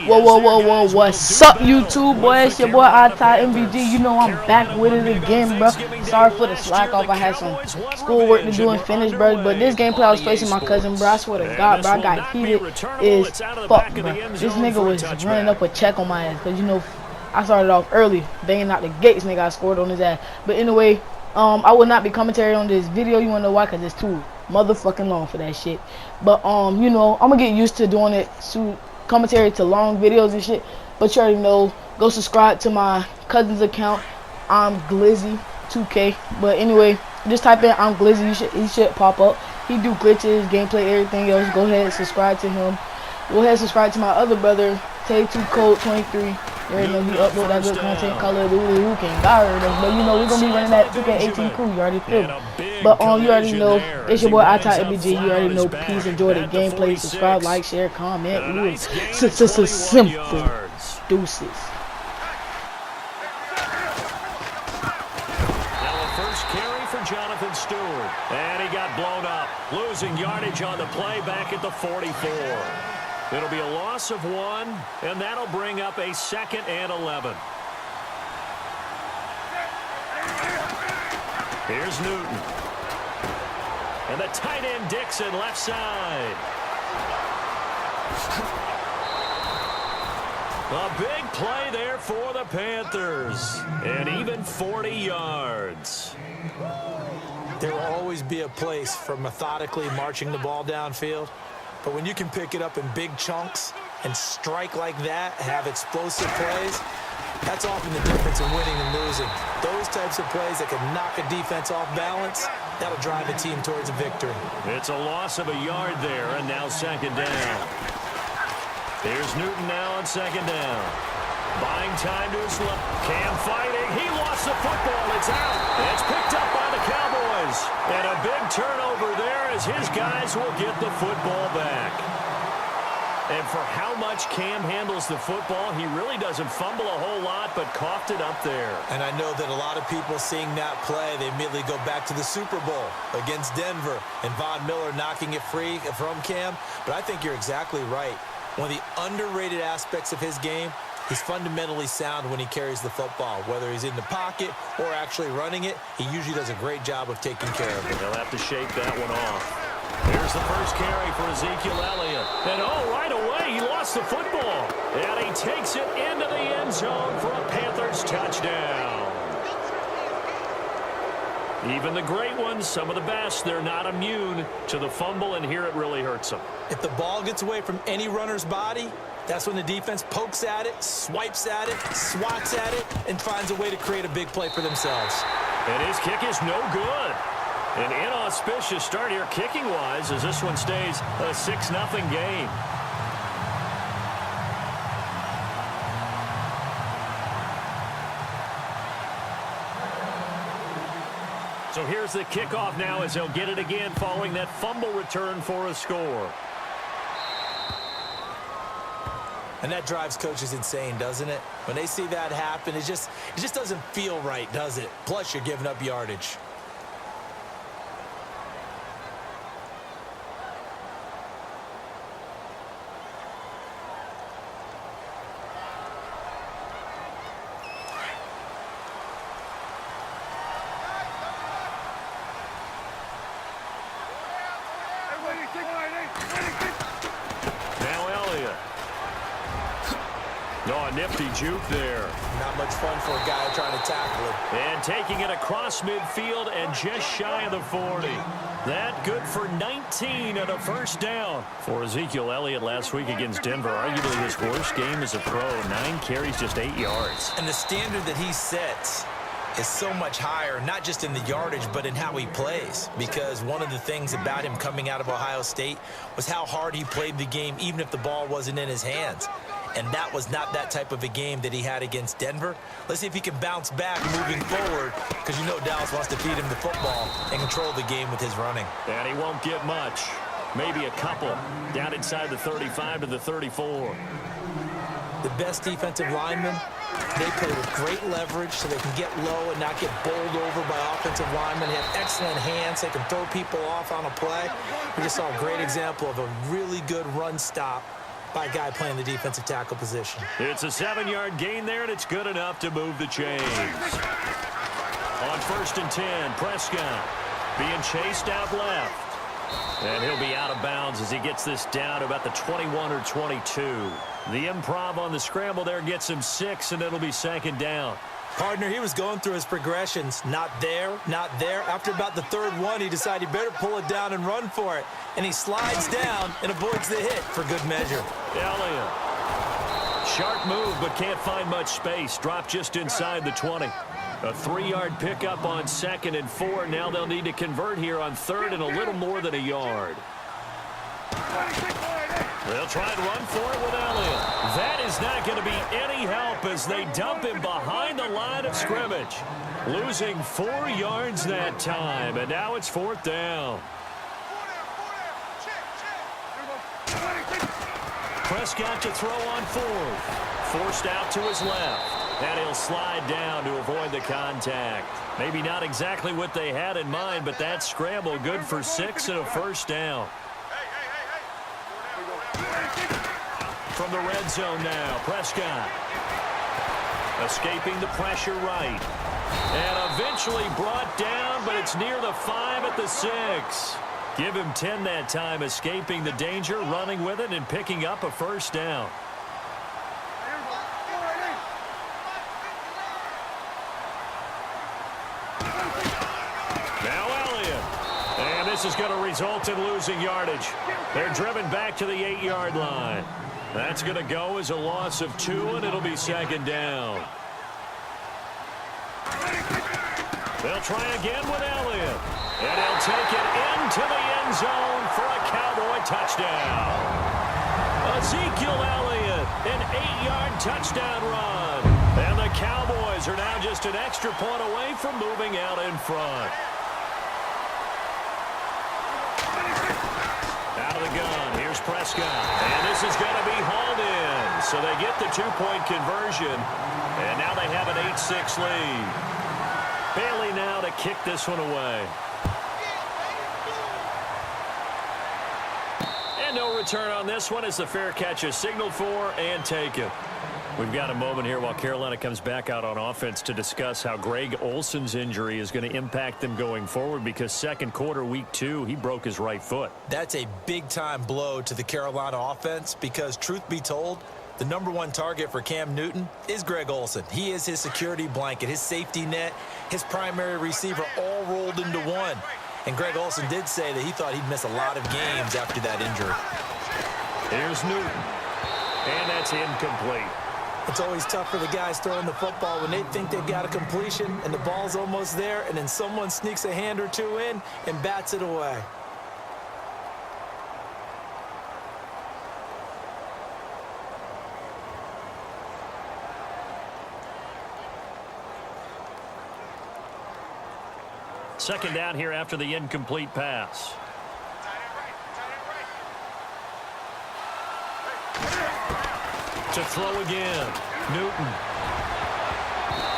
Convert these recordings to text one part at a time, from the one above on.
Whoa, what's up, YouTube, boy? It's your boy, MVG. You know I'm back with it again, bro. Sorry for the slack off. I had some schoolwork to do and finish, bro. But this gameplay I was facing my cousin, bro. I swear to God, bro, I got heated as fuck, bro. This nigga was running up a check on my ass, because, you know, I started off early, banging out the gates, nigga. I scored on his ass. But anyway, I will not be commentary on this video. You wanna know why? Because it's too motherfucking long for that shit. But you know, I'm gonna get used to doing it commentary to long videos and shit. But you already know, go subscribe to my cousin's account. I'm Glizzy 2K. But anyway, just type in I'm Glizzy, he should pop up. He do glitches, gameplay, everything else. Go ahead and subscribe to him. Go ahead and subscribe to my other brother, Tay2 Code 23. You already know he upload that good content, Call of Duty, who can guard us. But you know, we're gonna be running that 2K18 crew, you already feel. But you already know, it's your boy MVG. You already know, peace, enjoy the gameplay, subscribe, like, share, comment. Ooh, it's simple. Deuces. Jonathan Stewart, and he got blown up, losing yardage on the play back at the 44. It'll be a loss of 1, and that'll bring up a 2nd and 11. Here's Newton, and the tight end Dixon left side. A big play there for the Panthers, and even 40 yards. There will always be a place for methodically marching the ball downfield, but when you can pick it up in big chunks and strike like that, have explosive plays, that's often the difference in winning and losing. Those types of plays that can knock a defense off balance, that'll drive a team towards a victory. It's a loss of a yard there, and now 2nd down. Here's Newton now on 2nd down. Buying time to his left. Cam fighting. He lost the football. It's out. It's picked up by the Cowboys. And a big turnover there as his guys will get the football back. And for how much Cam handles the football, he really doesn't fumble a whole lot, but coughed it up there. And I know that a lot of people seeing that play, they immediately go back to the Super Bowl against Denver and Von Miller knocking it free from Cam. But I think you're exactly right. One of the underrated aspects of his game, he's fundamentally sound when he carries the football. Whether he's in the pocket or actually running it, he usually does a great job of taking care of it. They'll have to shake that one off. Here's the first carry for Ezekiel Elliott. And right away, he lost the football. And he takes it into the end zone for a Panthers touchdown. Even the great ones, some of the best, they're not immune to the fumble, and here it really hurts them. If the ball gets away from any runner's body, that's when the defense pokes at it, swipes at it, swats at it, and finds a way to create a big play for themselves. And his kick is no good. An inauspicious start here kicking-wise as this one stays a 6-0 game. So here's the kickoff now as they'll get it again following that fumble return for a score. And that drives coaches insane, doesn't it? When they see that happen, it just doesn't feel right, does it? Plus, you're giving up yardage. Now Elliott. Oh, a nifty juke there. Not much fun for a guy trying to tackle him. And taking it across midfield and just shy of the 40. That good for 19 and a first down. For Ezekiel Elliott last week against Denver, arguably his worst game as a pro. 9 carries, just 8 yards. And the standard that he sets is so much higher, not just in the yardage, but in how he plays. Because one of the things about him coming out of Ohio State was how hard he played the game, even if the ball wasn't in his hands. And that was not that type of a game that he had against Denver. Let's see if he can bounce back moving forward, because you know Dallas wants to feed him the football and control the game with his running. And he won't get much. Maybe a couple. Down inside the 35 to the 34. The best defensive linemen, they play with great leverage so they can get low and not get bowled over by offensive linemen. They have excellent hands. They can throw people off on a play. We just saw a great example of a really good run stop by a guy playing the defensive tackle position. It's a 7-yard gain there, and it's good enough to move the chains. On 1st and 10, Prescott being chased out left. And he'll be out of bounds as he gets this down to about the 21 or 22. The improv on the scramble there gets him 6, and it'll be 2nd down. Partner, he was going through his progressions. Not there, not there. After about the 3rd one, he decided he better pull it down and run for it. And he slides down and avoids the hit for good measure. Elliott. Sharp move, but can't find much space. Dropped just inside the 20. A 3-yard pickup on 2nd and 4. Now they'll need to convert here on 3rd and a little more than a yard. They'll try and run for it with Elliott. That is not going to be any help as they dump him behind the line of scrimmage. Losing 4 yards that time, and now it's 4th down. Prescott to throw on 4th. Forced out to his left. And he'll slide down to avoid the contact. Maybe not exactly what they had in mind, but that scramble good for 6 and a 1st down. From the red zone now, Prescott. Escaping the pressure right. And eventually brought down, but it's near the 5 at the 6. Give him 10 that time, escaping the danger, running with it, and picking up a 1st down. This is going to result in losing yardage. They're driven back to the 8-yard line. That's going to go as a loss of 2, and it'll be 2nd down. They'll try again with Elliott. And he'll take it into the end zone for a Cowboy touchdown. Ezekiel Elliott, an 8-yard touchdown run. And the Cowboys are now just an extra point away from moving out in front. Out of the gun, here's Prescott. And this is going to be hauled in. So they get the 2-point conversion. And now they have an 8-6 lead. Bailey now to kick this one away. And no return on this one as the fair catch is signaled for and taken. We've got a moment here while Carolina comes back out on offense to discuss how Greg Olsen's injury is going to impact them going forward, because 2nd quarter, week 2, he broke his right foot. That's a big-time blow to the Carolina offense because, truth be told, the #1 target for Cam Newton is Greg Olsen. He is his security blanket, his safety net, his primary receiver, all rolled into one. And Greg Olsen did say that he thought he'd miss a lot of games after that injury. Here's Newton. And that's incomplete. It's always tough for the guys throwing the football when they think they've got a completion and the ball's almost there, and then someone sneaks a hand or two in and bats it away. Second down here after the incomplete pass. To throw again, Newton.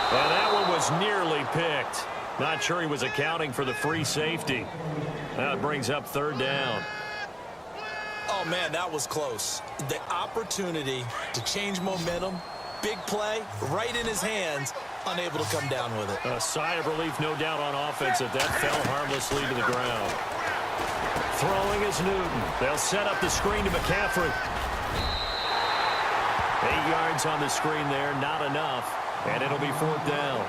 And that one was nearly picked. Not sure he was accounting for the free safety. Now it brings up 3rd down. Oh, man, that was close. The opportunity to change momentum, big play, right in his hands, unable to come down with it. A sigh of relief, no doubt, on offense that fell harmlessly to the ground. Throwing is Newton. They'll set up the screen to McCaffrey. 8 yards on the screen there, not enough, and it'll be 4th down.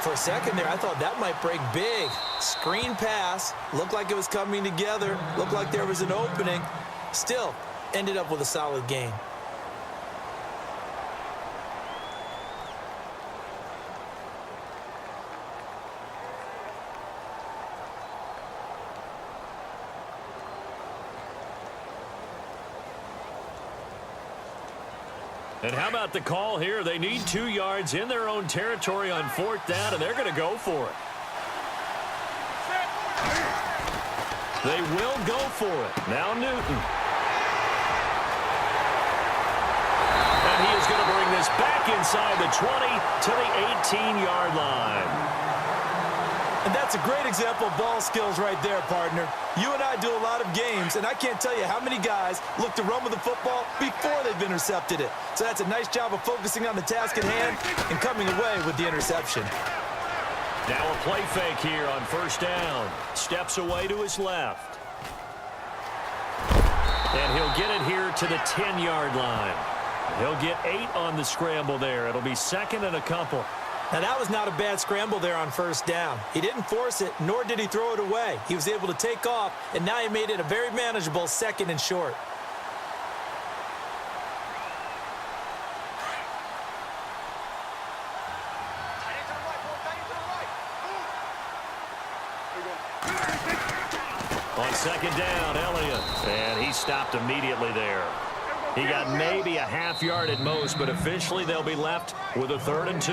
For a second there, I thought that might break big. Screen pass, looked like it was coming together, looked like there was an opening. Still, ended up with a solid game. And how about the call here? They need 2 yards in their own territory on 4th down, and they're going to go for it. They will go for it. Now Newton. And he is going to bring this back inside the 20 to the 18-yard line. And that's a great example of ball skills right there, partner. You and I do a lot of games, and I can't tell you how many guys look to run with the football before they've intercepted it. So that's a nice job of focusing on the task at hand and coming away with the interception. Now a play fake here on first down. Steps away to his left. And he'll get it here to the 10-yard line. He'll get 8 on the scramble there. It'll be second and a couple. Now, that was not a bad scramble there on first down. He didn't force it, nor did he throw it away. He was able to take off, and now he made it a very manageable second and short. On second down, Elliott. And he stopped immediately there. He got maybe a half yard at most, but officially they'll be left with a 3rd and 2.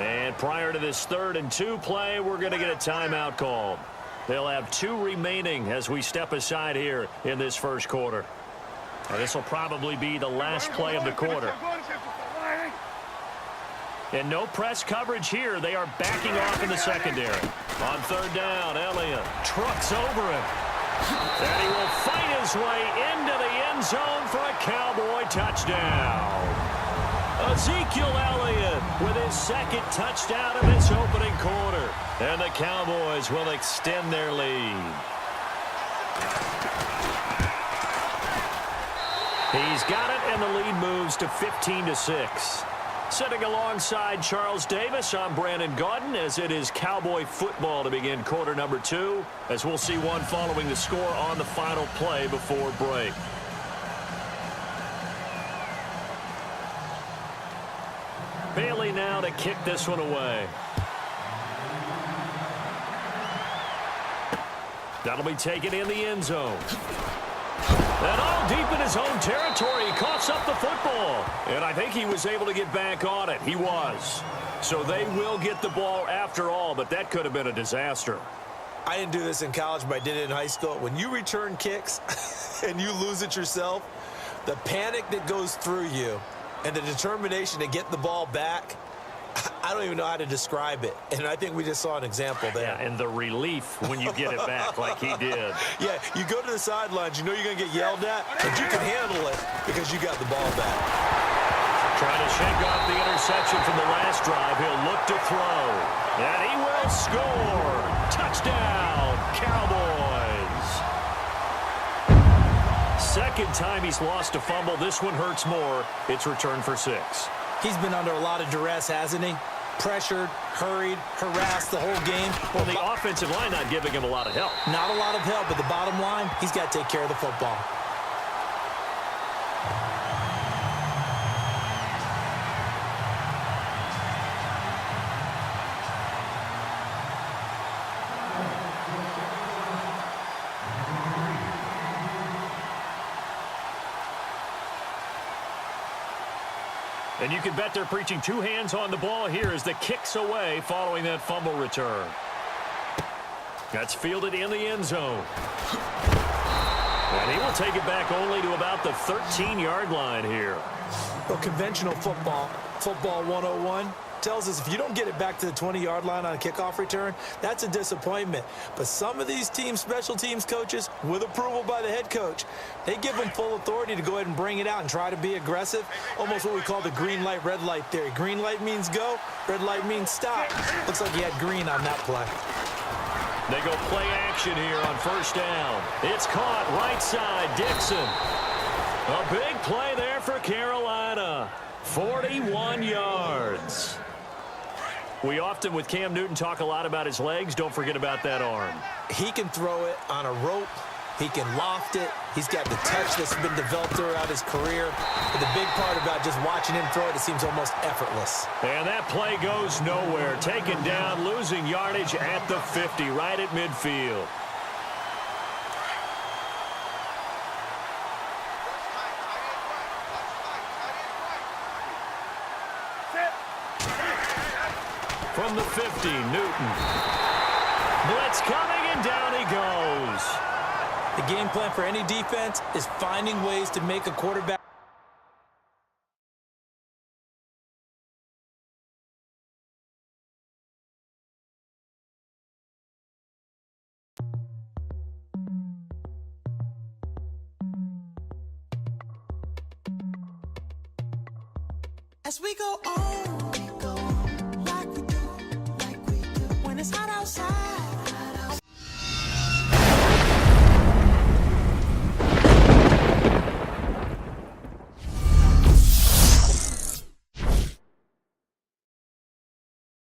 And prior to this 3rd and 2 play, we're going to get a timeout called. They'll have 2 remaining as we step aside here in this first quarter. And this will probably be the last play of the quarter. And no press coverage here. They are backing off in the secondary. On 3rd down, Elliott trucks over him. And he will fight his way into the end zone for a Cowboy touchdown. Ezekiel Elliott with his 2nd touchdown of this opening quarter. And the Cowboys will extend their lead. He's got it, and the lead moves to 15-6. Sitting alongside Charles Davis, I'm Brandon Gaudin, as it is Cowboy football to begin quarter number 2, as we'll see one following the score on the final play before break. Bailey now to kick this one away. That'll be taken in the end zone. And all deep in his own territory, he coughs up the football. And I think he was able to get back on it. He was. So they will get the ball after all, but that could have been a disaster. I didn't do this in college, but I did it in high school. When you return kicks and you lose it yourself, the panic that goes through you and the determination to get the ball back, I don't even know how to describe it. And I think we just saw an example there. Yeah, and the relief when you get it back like he did. Yeah, you go to the sidelines, you know you're going to get yelled at, but you can handle it because you got the ball back. Trying to shake off the interception from the last drive. He'll look to throw. And he will score. Touchdown, Cowboys. 2nd time he's lost a fumble. This one hurts more. It's returned for 6. He's been under a lot of duress, hasn't he? Pressured, hurried, harassed the whole game. Well, the offensive line not giving him a lot of help. Not a lot of help, but the bottom line, he's got to take care of the football. And you can bet they're preaching 2 hands on the ball here as the kick's away following that fumble return. That's fielded in the end zone. And he will take it back only to about the 13-yard line here. Well, conventional football 101, tells us if you don't get it back to the 20-yard line on a kickoff return, that's a disappointment. But some of these teams, special teams coaches, with approval by the head coach, they give them full authority to go ahead and bring it out and try to be aggressive, almost what we call the green light, red light theory. Green light means go, red light means stop. Looks like he had green on that play. They go play action here on first down. It's caught right side, Dixon. A big play there for Carolina. 41 yards. We often, with Cam Newton, talk a lot about his legs. Don't forget about that arm. He can throw it on a rope. He can loft it. He's got the touch that's been developed throughout his career. But the big part about just watching him throw it, it seems almost effortless. And that play goes nowhere. Taken down, losing yardage at the 50, right at midfield. From the 50, Newton. Blitz coming, and down he goes. The game plan for any defense is finding ways to make a quarterback As we go on.